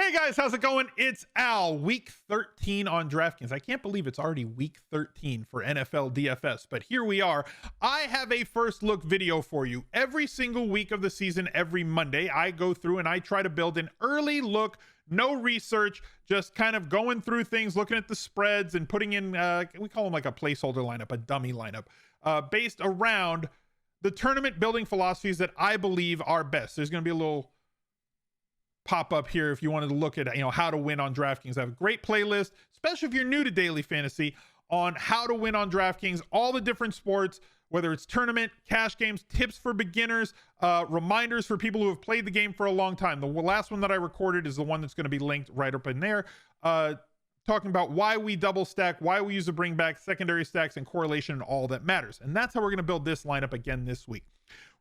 Hey guys, how's it going? It's Al, week 13 on DraftKings. I can't believe it's already week 13 for NFL DFS, but here we are. I have a first look video for you. Every single week of the season, every Monday, I go through and I try to build an early look, no research, just kind of going through things, looking at the spreads and putting in, we call them like a placeholder lineup, a dummy lineup, based around the tournament building philosophies that I believe are best. There's going to be a little pop up here if you wanted to look at how to win on DraftKings. I have a great playlist, especially if you're new to daily fantasy, on how to win on DraftKings, all the different sports, whether it's tournament, cash games, tips for beginners, reminders for people who have played the game for a long time. The last one that I recorded is the one that's going to be linked right up in there, talking about why we double stack, why we use to bring back secondary stacks and correlation and all that matters. And that's how we're going to build this lineup again this week.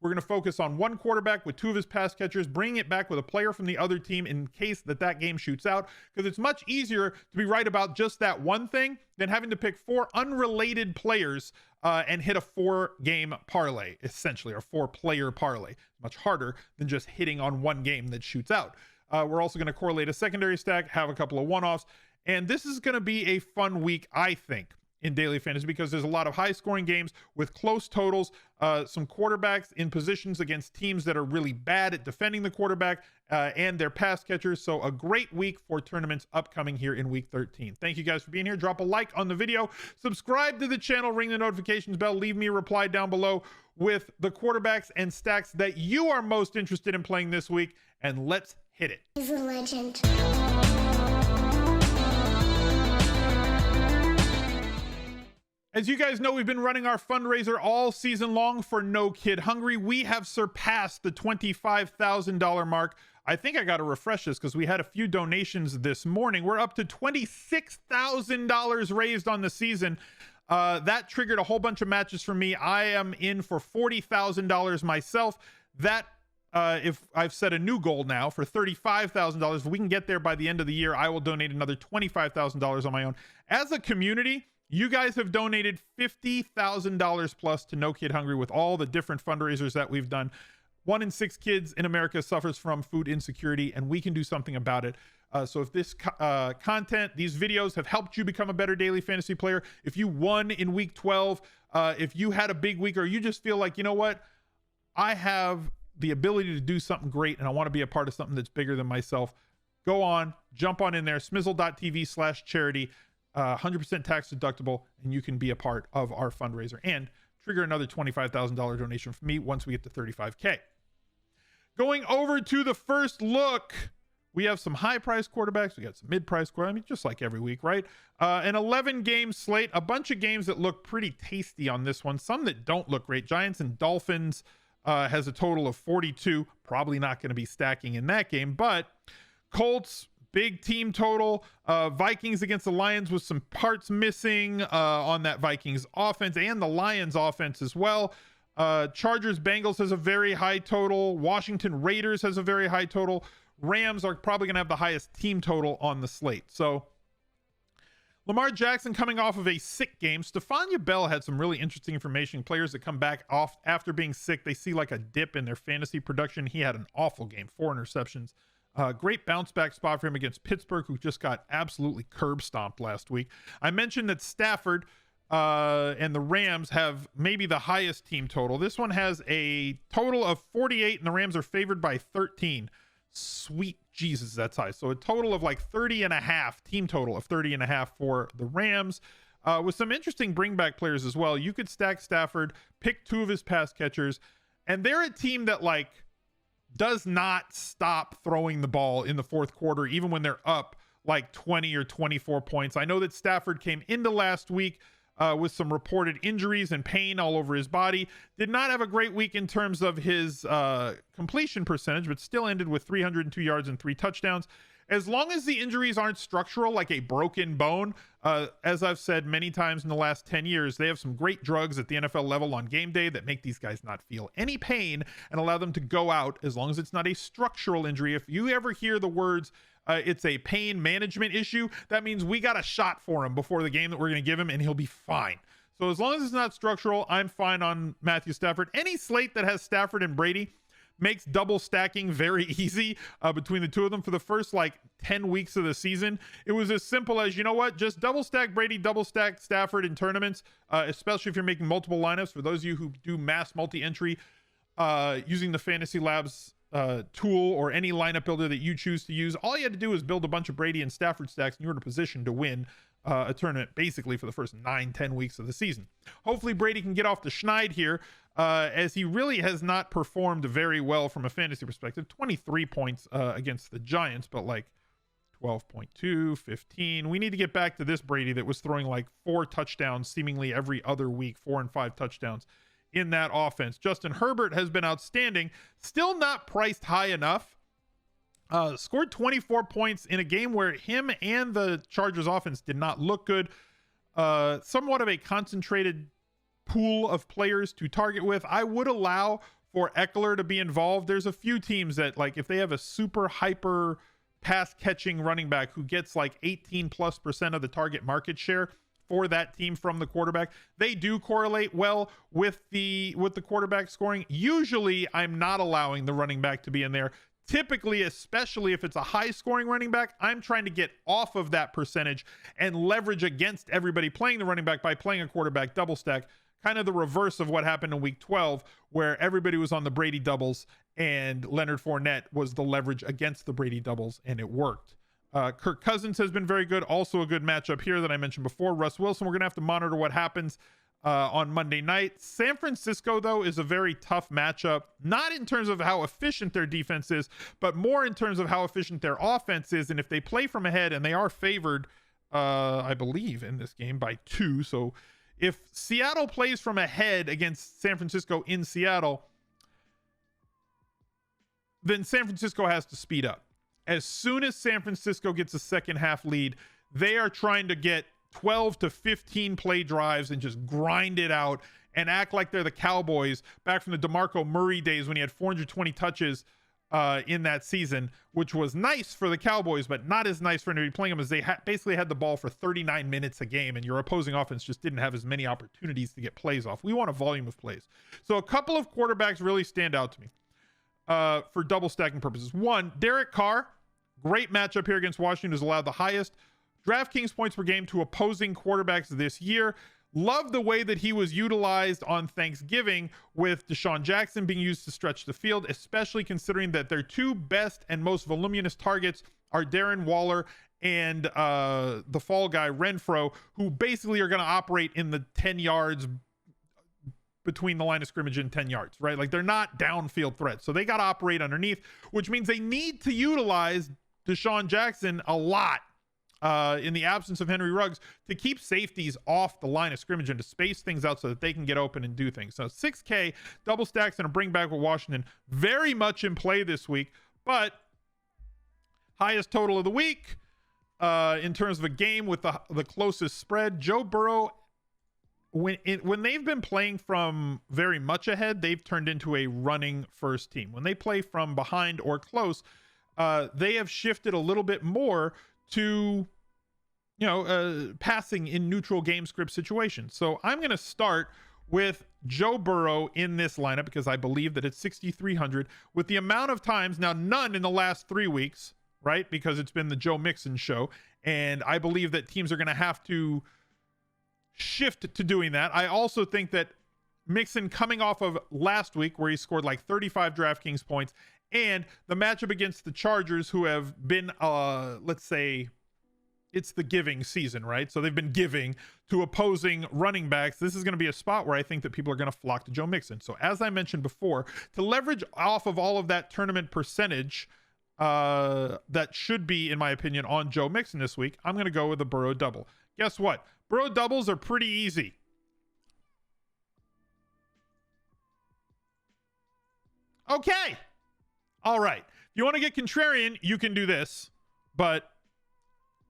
We're going to focus on one quarterback with two of his pass catchers, bringing it back with a player from the other team in case that game shoots out, because it's much easier to be right about just that one thing than having to pick four unrelated players and hit a 4-game parlay, essentially, or 4-player parlay. It's much harder than just hitting on one game that shoots out. We're also going to correlate a secondary stack, have a couple of one-offs, and this is going to be a fun week, I think, in daily fantasy, because there's a lot of high scoring games with close totals, some quarterbacks in positions against teams that are really bad at defending the quarterback and their pass catchers. So a great week for tournaments upcoming here in week 13. Thank you guys for being here. Drop a like on the video, subscribe to the channel, ring the notifications bell, leave me a reply down below with the quarterbacks and stacks that you are most interested in playing this week, and let's hit it. He's a legend. As you guys know, we've been running our fundraiser all season long for No Kid Hungry. We have surpassed the $25,000 mark. I think I got to refresh this because we had a few donations this morning. We're up to $26,000 raised on the season. That triggered a whole bunch of matches for me. I am in for $40,000 myself. That if I've set a new goal now for $35,000, if we can get there by the end of the year, I will donate another $25,000 on my own. As a community, you guys have donated $50,000 plus to No Kid Hungry with all the different fundraisers that we've done. 1 in 6 kids in America suffers from food insecurity, and we can do something about it. So if this content, these videos have helped you become a better daily fantasy player, if you won in week 12, if you had a big week, or you just feel like, you know what, I have the ability to do something great and I want to be a part of something that's bigger than myself, go on, jump on in there, smizzle.tv/charity. 100% tax deductible, and you can be a part of our fundraiser and trigger another $25,000 donation from me once we get to 35K. Going over to the first look, we have some high price quarterbacks. We got some mid price quarterbacks, I mean, just like every week, right? An 11 game slate, a bunch of games that look pretty tasty on this one, some that don't look great. Giants and Dolphins has a total of 42. Probably not going to be stacking in that game, but Colts, big team total. Vikings against the Lions with some parts missing on that Vikings offense and the Lions offense as well. Chargers Bengals has a very high total. Washington Raiders has a very high total. Rams are probably going to have the highest team total on the slate. So Lamar Jackson coming off of a sick game. Stephania Bell had some really interesting information. Players that come back off after being sick, they see like a dip in their fantasy production. He had an awful game, 4 interceptions. Great bounce back spot for him against Pittsburgh, who just got absolutely curb stomped last week. I mentioned that Stafford and the Rams have maybe the highest team total. This one has a total of 48, and the Rams are favored by 13. Sweet Jesus, that's high. So a total of like 30 and a half, team total of 30 and a half for the Rams, with some interesting bring back players as well. You could stack Stafford, pick 2 of his pass catchers, and they're a team that like does not stop throwing the ball in the fourth quarter, even when they're up like 20 or 24 points. I know that Stafford came into last week with some reported injuries and pain all over his body. Did not have a great week in terms of his completion percentage, but still ended with 302 yards and 3 touchdowns. As long as the injuries aren't structural, like a broken bone, as I've said many times in the last 10 years, they have some great drugs at the NFL level on game day that make these guys not feel any pain and allow them to go out as long as it's not a structural injury. If you ever hear the words, it's a pain management issue, that means we got a shot for him before the game that we're going to give him, and he'll be fine. So as long as it's not structural, I'm fine on Matthew Stafford. Any slate that has Stafford and Brady, makes double stacking very easy between the two of them. For the first like 10 weeks of the season, it was as simple as, you know what, just double stack Brady, double stack Stafford in tournaments, especially if you're making multiple lineups. For those of you who do mass multi-entry using the Fantasy Labs tool or any lineup builder that you choose to use, all you had to do is build a bunch of Brady and Stafford stacks and you were in a position to win a tournament basically for the first 9-10 weeks of the season. Hopefully Brady can get off the schneid here, as he really has not performed very well from a fantasy perspective. 23 points against the Giants, but like 12.2, 15. We need to get back to this Brady that was throwing like 4 touchdowns seemingly every other week, 4 and 5 touchdowns in that offense. Justin Herbert has been outstanding, still not priced high enough. Scored 24 points in a game where him and the Chargers offense did not look good. Somewhat of a concentrated pool of players to target with. I would allow for Eckler to be involved. There's a few teams that, like, if they have a super hyper pass catching running back who gets like 18+% of the target market share for that team from the quarterback, they do correlate well with the quarterback scoring. Usually I'm not allowing the running back to be in there. Typically, especially if it's a high scoring running back, I'm trying to get off of that percentage and leverage against everybody playing the running back by playing a quarterback double stack. Kind of the reverse of what happened in week 12, where everybody was on the Brady doubles and Leonard Fournette was the leverage against the Brady doubles, and it worked. Kirk Cousins has been very good. Also a good matchup here that I mentioned before. Russ Wilson, we're going to have to monitor what happens on Monday night. San Francisco, though, is a very tough matchup, not in terms of how efficient their defense is, but more in terms of how efficient their offense is. And if they play from ahead, and they are favored, I believe, in this game by 2. So if Seattle plays from ahead against San Francisco in Seattle, then San Francisco has to speed up. As soon as San Francisco gets a second half lead, they are trying to get 12 to 15 play drives and just grind it out and act like they're the Cowboys back from the DeMarco Murray days when he had 420 touches in that season, which was nice for the Cowboys, but not as nice for anybody playing them, as they basically had the ball for 39 minutes a game and your opposing offense just didn't have as many opportunities to get plays off. We want a volume of plays. So a couple of quarterbacks really stand out to me for double stacking purposes. One, Derek Carr, great matchup here against Washington, who's allowed the highest DraftKings points per game to opposing quarterbacks this year. Love the way that he was utilized on Thanksgiving, with Deshaun Jackson being used to stretch the field, especially considering that their 2 best and most voluminous targets are Darren Waller and the fall guy Renfro, who basically are going to operate in the 10 yards between the line of scrimmage and 10 yards, right? Like, they're not downfield threats. So they got to operate underneath, which means they need to utilize Deshaun Jackson a lot in the absence of Henry Ruggs, to keep safeties off the line of scrimmage and to space things out so that they can get open and do things. So 6K, double stacks, and a bring back with Washington, very much in play this week. But highest total of the week in terms of a game with the closest spread, Joe Burrow, when they've been playing from very much ahead, they've turned into a running first team. When they play from behind or close, they have shifted a little bit more to, passing in neutral game script situations. So I'm going to start with Joe Burrow in this lineup because I believe that it's 6,300 with the amount of times, now none in the last 3 weeks, right? Because it's been the Joe Mixon show. And I believe that teams are going to have to shift to doing that. I also think that Mixon, coming off of last week where he scored like 35 DraftKings points, and the matchup against the Chargers, who have been, let's say, it's the giving season, right? So they've been giving to opposing running backs. This is going to be a spot where I think that people are going to flock to Joe Mixon. So as I mentioned before, to leverage off of all of that tournament percentage that should be, in my opinion, on Joe Mixon this week, I'm going to go with the Burrow double. Guess what? Burrow doubles are pretty easy. Okay. All right. If you want to get contrarian, you can do this, but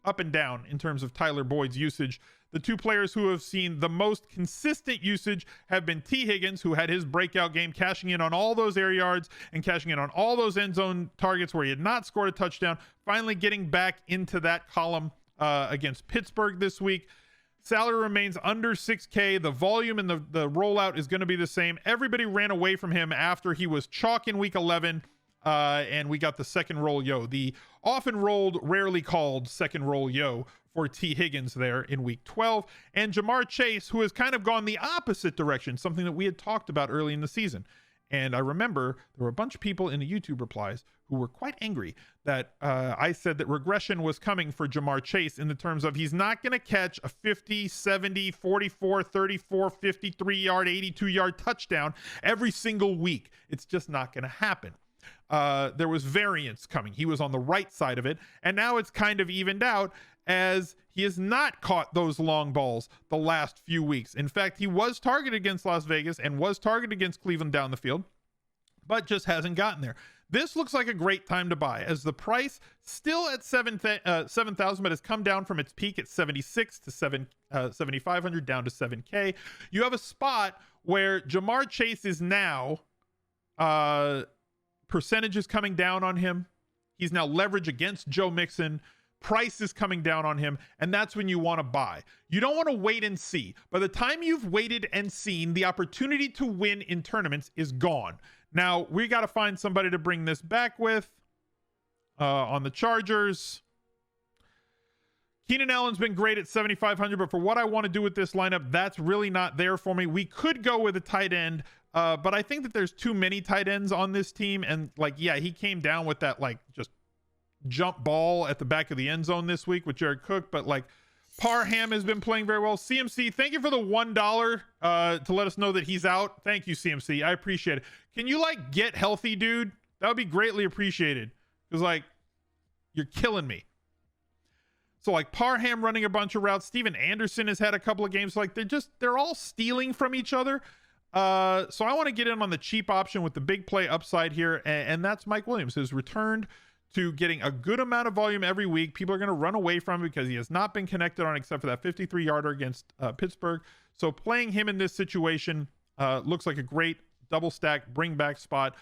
up and down in terms of Tyler Boyd's usage. The 2 players who have seen the most consistent usage have been T. Higgins, who had his breakout game, cashing in on all those air yards and cashing in on all those end zone targets where he had not scored a touchdown, finally getting back into that column against Pittsburgh this week. Salary remains under 6K. The volume and the rollout is going to be the same. Everybody ran away from him after he was chalk in week 11. And we got the second roll yo, the often rolled, rarely called second roll yo for T. Higgins there in week 12. And Jamar Chase, who has kind of gone the opposite direction, something that we had talked about early in the season. And I remember there were a bunch of people in the YouTube replies who were quite angry that I said that regression was coming for Jamar Chase in the terms of he's not going to catch a 50, 70, 44, 34, 53-yard, 82-yard touchdown every single week. It's just not going to happen. There was variance coming. He was on the right side of it, and now it's kind of evened out as he has not caught those long balls the last few weeks. In fact, he was targeted against Las Vegas and was targeted against Cleveland down the field, but just hasn't gotten there. This looks like a great time to buy as the price still at 7,000, but has come down from its peak at 76 to 7,500 down to 7K. You have a spot where Jamar Chase is now percentage is coming down on him. He's now leverage against Joe Mixon. Price is coming down on him, and that's when you want to buy. You don't want to wait and see. By the time you've waited and seen, the opportunity to win in tournaments is gone. Now, we got to find somebody to bring this back with on the Chargers. Keenan Allen's been great at 7,500, but for what I want to do with this lineup, that's really not there for me. We could go with a tight end, but I think that there's too many tight ends on this team, and like, yeah, he came down with that like just jump ball at the back of the end zone this week with Jared Cook, but like Parham has been playing very well. CMC, thank you for the $1 to let us know that he's out. Thank you, CMC. I appreciate it. Can you like get healthy, dude? That would be greatly appreciated, because like you're killing me. So like Parham running a bunch of routes. Steven Anderson has had a couple of games. Like they're all stealing from each other. So I want to get in on the cheap option with the big play upside here, and that's Mike Williams, who's returned to getting a good amount of volume every week. People are going to run away from him because he has not been connected on except for that 53-yarder against Pittsburgh. So playing him in this situation looks like a great double stack bring back spot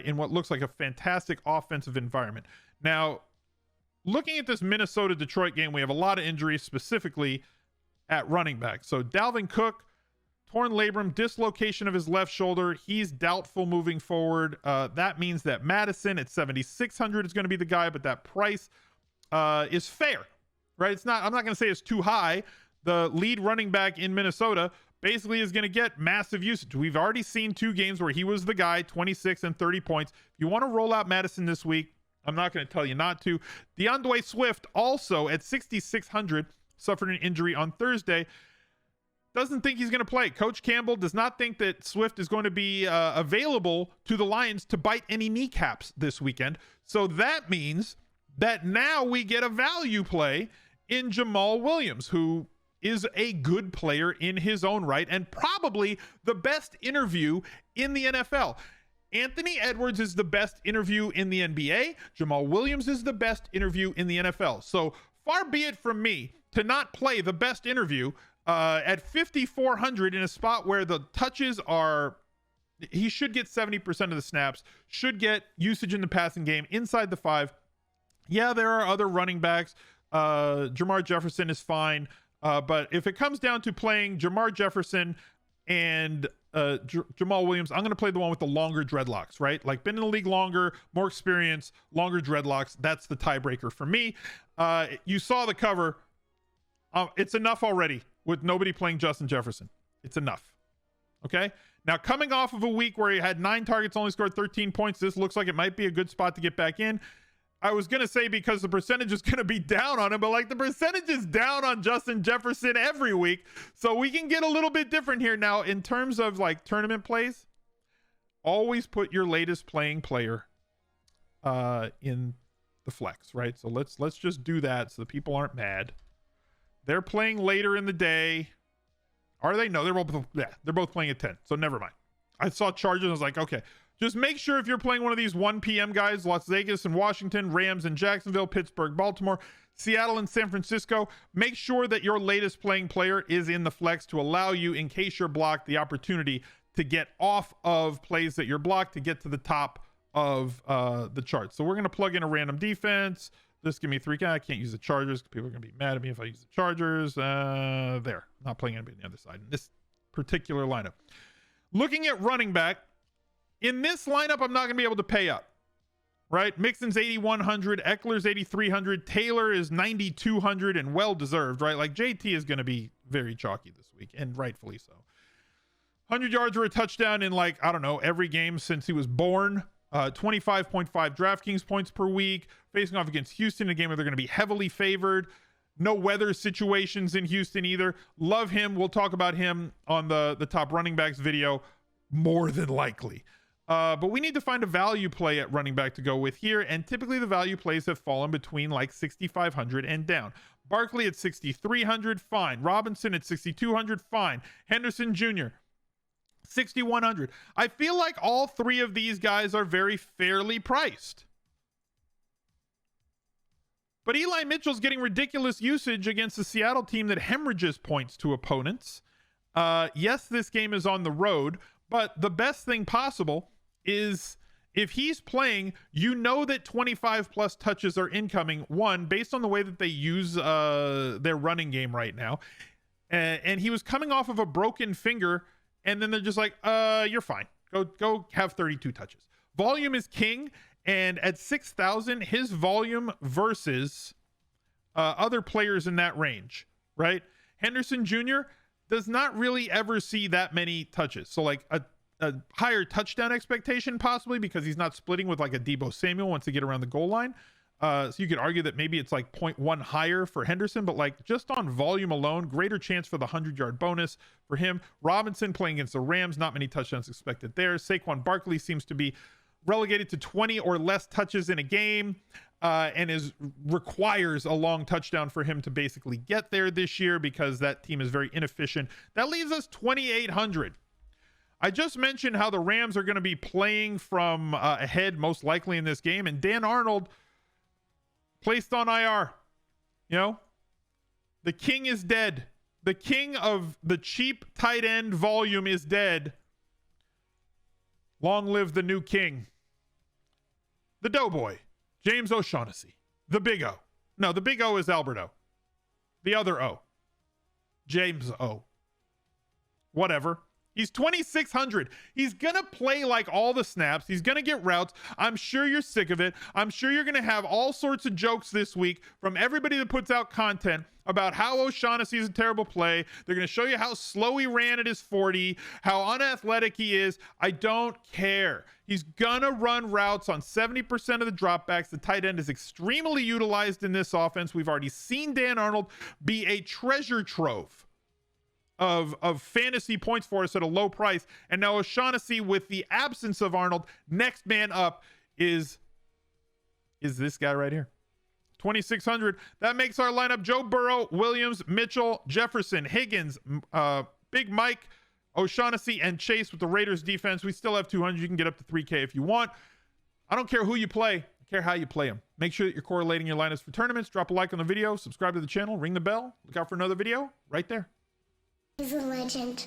in what looks like a fantastic offensive environment. Now, looking at this Minnesota-Detroit game, we have a lot of injuries, specifically at running back. So Dalvin Cook, torn labrum, dislocation of his left shoulder. He's doubtful moving forward. That means that Madison at 7,600 is going to be the guy, but that price is fair, right? It's not, I'm not going to say it's too high. The lead running back in Minnesota basically is going to get massive usage. We've already seen 2 games where he was the guy, 26 and 30 points. If you want to roll out Madison this week, I'm not going to tell you not to. DeAndre Swift also at 6,600 suffered an injury on Thursday. Doesn't think he's going to play. Coach Campbell does not think that Swift is going to be available to the Lions to bite any kneecaps this weekend. So that means that now we get a value play in Jamal Williams, who is a good player in his own right and probably the best interview in the NFL. Anthony Edwards is the best interview in the NBA. Jamal Williams is the best interview in the NFL. So far be it from me to not play the best interview at 5,400 in a spot where the touches are, he should get 70% of the snaps, should get usage in the passing game inside the 5. Yeah, there are other running backs. Jermar Jefferson is fine. But if it comes down to playing Jermar Jefferson and Jamal Williams, I'm going to play the one with the longer dreadlocks, right? Like been in the league longer, more experience, longer dreadlocks. That's the tiebreaker for me. You saw the cover. It's enough already with nobody playing Justin Jefferson. It's enough. Okay. Now, coming off of a week where he had 9 targets, only scored 13 points, this looks like it might be a good spot to get back in. I was going to say because the percentage is going to be down on him, but like the percentage is down on Justin Jefferson every week. So we can get a little bit different here. Now, in terms of like tournament plays, always put your latest playing player in the flex, right? So let's just do that so the people aren't mad. They're playing later in the day. Are they? No, they're both playing at 10. So never mind. I saw Chargers. I was like, okay, just make sure if you're playing one of these 1 p.m. guys, Las Vegas and Washington, Rams and Jacksonville, Pittsburgh, Baltimore, Seattle and San Francisco, make sure that your latest playing player is in the flex to allow you, in case you're blocked, the opportunity to get off of plays that you're blocked to get to the top of the chart. So we're going to plug in a random defense. Just give me 3K. I can't use the Chargers. People are going to be mad at me if I use the Chargers. There. Not playing anybody on the other side in this particular lineup. Looking at running back, in this lineup, I'm not going to be able to pay up. Right? Mixon's 8,100. Eckler's 8,300. Taylor is 9,200 and well-deserved, right? Like, JT is going to be very chalky this week, and rightfully so. 100 yards or a touchdown in, like, I don't know, every game since he was born. 25.5 DraftKings points per week. Facing off against Houston, a game where they're going to be heavily favored. No weather situations in Houston either. Love him. We'll talk about him on the top running backs video more than likely. But we need to find a value play at running back to go with here. And typically the value plays have fallen between like 6,500 and down. Barkley at 6,300, fine. Robinson at 6,200, fine. Henderson Jr., 6,100. I feel like all three of these guys are very fairly priced. But Eli Mitchell's getting ridiculous usage against the Seattle team that hemorrhages points to opponents. Yes, this game is on the road, but the best thing possible is if he's playing, you know that 25 plus touches are incoming, one, based on the way that they use their running game right now. And he was coming off of a broken finger, and then they're just like, you're fine. Go have 32 touches. Volume is king, and at 6,000, his volume versus other players in that range, right? Henderson Jr. does not really ever see that many touches. So like a higher touchdown expectation possibly because he's not splitting with like a Deebo Samuel once they get around the goal line. So you could argue that maybe it's like 0.1 higher for Henderson, but like just on volume alone, greater chance for the 100-yard bonus for him. Robinson playing against the Rams, not many touchdowns expected there. Saquon Barkley seems to be relegated to 20 or less touches in a game and requires a long touchdown for him to basically get there this year because that team is very inefficient. That leaves us 2,800. I just mentioned how the Rams are going to be playing from ahead most likely in this game, and Dan Arnold placed on IR. You know, the king is dead. The king of the cheap tight end volume is dead. Long live the new king. The Doughboy, James O'Shaughnessy. The Big O. No, the Big O is Alberto. The other O. James O. Whatever. He's 2,600. He's going to play like all the snaps. He's going to get routes. I'm sure you're sick of it. I'm sure you're going to have all sorts of jokes this week from everybody that puts out content about how O'Shaughnessy is a terrible play. They're going to show you how slow he ran at his 40, how unathletic he is. I don't care. He's going to run routes on 70% of the dropbacks. The tight end is extremely utilized in this offense. We've already seen Dan Arnold be a treasure trove of fantasy points for us at a low price. And now O'Shaughnessy, with the absence of Arnold, next man up is this guy right here. 2,600. That makes our lineup Joe Burrow, Williams, Mitchell, Jefferson, Higgins, Big Mike, O'Shaughnessy, and Chase with the Raiders defense. We still have 200. You can get up to 3K if you want. I don't care who you play. I care how you play them. Make sure that you're correlating your lineups for tournaments. Drop a like on the video. Subscribe to the channel. Ring the bell. Look out for another video right there. He's a legend.